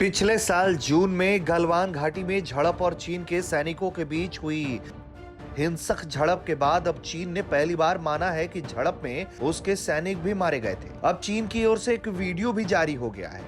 पिछले साल जून में गलवान घाटी में झड़प और चीन के सैनिकों के बीच हुई हिंसक झड़प के बाद अब चीन ने पहली बार माना है कि झड़प में उसके सैनिक भी मारे गए थे। अब चीन की ओर से एक वीडियो भी जारी हो गया है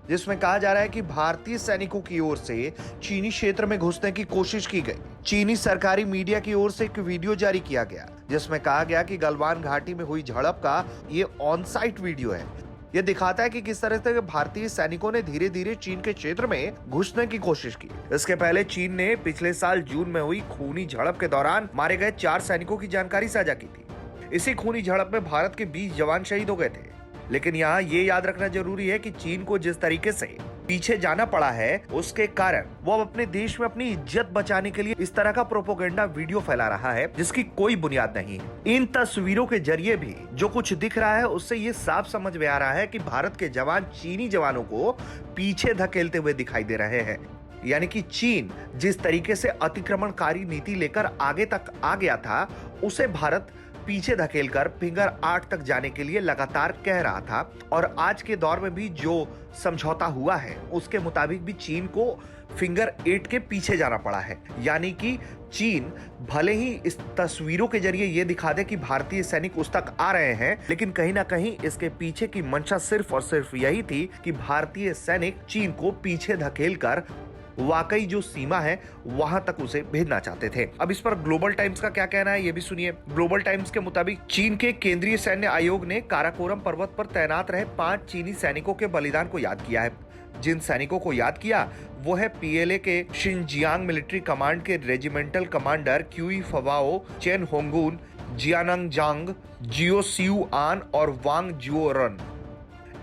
जिसमें कहा जा रहा है कि भारतीय सैनिकों की ओर से चीनी क्षेत्र में घुसने की कोशिश की गई। चीनी सरकारी मीडिया की ओर से एक वीडियो जारी किया गया जिसमें कहा गया कि गलवान घाटी में हुई झड़प का ये ऑन साइट वीडियो है। यह दिखाता है कि किस तरह से भारतीय सैनिकों ने धीरे धीरे चीन के क्षेत्र में घुसने की कोशिश की। इसके पहले चीन ने पिछले साल जून में हुई खूनी झड़प के दौरान मारे गए 4 सैनिकों की जानकारी साझा की थी। इसी खूनी झड़प में भारत के 20 जवान शहीद हो गए थे। लेकिन यहाँ ये याद रखना जरूरी है कि चीन को जिस तरीके से पीछे जाना पड़ा है उसके कारण वो अपने देश में अपनी इज्जत बचाने के लिए इस तरह का प्रोपोगेंडा वीडियो फैला रहा है जिसकी कोई बुनियाद नहीं है। इन तस्वीरों के जरिए भी जो कुछ दिख रहा है उससे ये साफ समझ में आ रहा है कि भारत के जवान चीनी जवानों को पीछे धकेलते हुए दिखाई दे रहे हैं। यानी कि चीन जिस तरीके से अतिक्रमणकारी नीति लेकर आगे तक आ गया था उसे भारत पीछे धकेलकर फिंगर 8 तक जाने के लिए लगातार कह रहा था। और आज के दौर में भी जो समझौता हुआ है उसके मुताबिक भी चीन को फिंगर 8 के पीछे जाना पड़ा है। यानी कि चीन भले ही इस तस्वीरों के जरिए ये दिखा दे कि भारतीय सैनिक उस तक आ रहे हैं, लेकिन कहीं ना कहीं इसके पीछे की मंशा सिर्फ और सिर्फ यही थी कि भारतीय सैनिक चीन को पीछे धकेलकर वाकई जो सीमा है वहां तक उसे भेजना चाहते थे। अब इस पर ग्लोबल टाइम्स का क्या कहना है ये भी सुनिए। ग्लोबल टाइम्स के मुताबिक चीन के केंद्रीय सैन्य आयोग ने काराकोरम पर्वत पर तैनात रहे 5 चीनी सैनिकों के बलिदान को याद किया है। जिन सैनिकों को याद किया वो है पीएलए के शिनजियांग मिलिट्री कमांड के रेजिमेंटल कमांडर क्यूई फवाओ, चेन होंगुन, जियानंगजांग, जियो सियू आन और वांग जुओरन।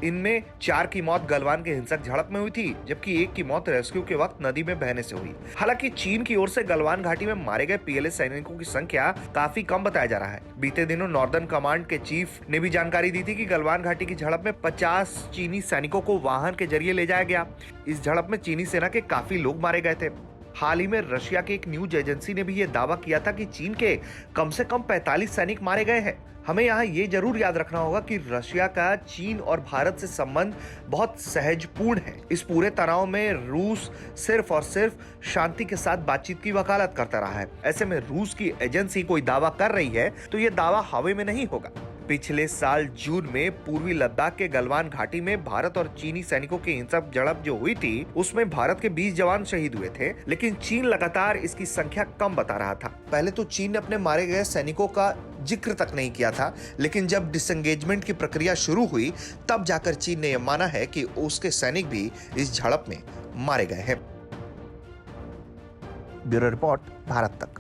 इनमें 4 की मौत गलवान के हिंसक झड़प में हुई थी जबकि 1 की मौत रेस्क्यू के वक्त नदी में बहने से हुई। हालांकि चीन की ओर से गलवान घाटी में मारे गए पीएलए सैनिकों की संख्या काफी कम बताया जा रहा है। बीते दिनों नॉर्दर्न कमांड के चीफ ने भी जानकारी दी थी कि गलवान घाटी की झड़प में 50 चीनी सैनिकों को वाहन के जरिए ले जाया गया। इस झड़प में चीनी सेना के काफी लोग मारे गए थे। हाल ही में रशिया की एक न्यूज एजेंसी ने भी यह दावा किया था कि चीन के कम से कम 45 सैनिक मारे गए हैं। हमें यहाँ ये जरूर याद रखना होगा कि रशिया का चीन और भारत से संबंध बहुत सहजपूर्ण है। इस पूरे तनाव में रूस सिर्फ और सिर्फ शांति के साथ बातचीत की वकालत करता रहा है। ऐसे में रूस की एजेंसी कोई दावा कर रही है तो ये दावा हवा में नहीं होगा। पिछले साल जून में पूर्वी लद्दाख के गलवान घाटी में भारत और चीनी सैनिकों की हिंसक झड़प जो हुई थी उसमें भारत के 20 जवान शहीद हुए थे, लेकिन चीन लगातार इसकी संख्या कम बता रहा था। पहले तो चीन ने अपने मारे गए सैनिकों का जिक्र तक नहीं किया था, लेकिन जब डिसएंगेजमेंट की प्रक्रिया शुरू हुई तब जाकर चीन ने यह माना है कि उसके सैनिक भी इस झड़प में मारे गए हैं। ब्यूरो रिपोर्ट, भारत तक।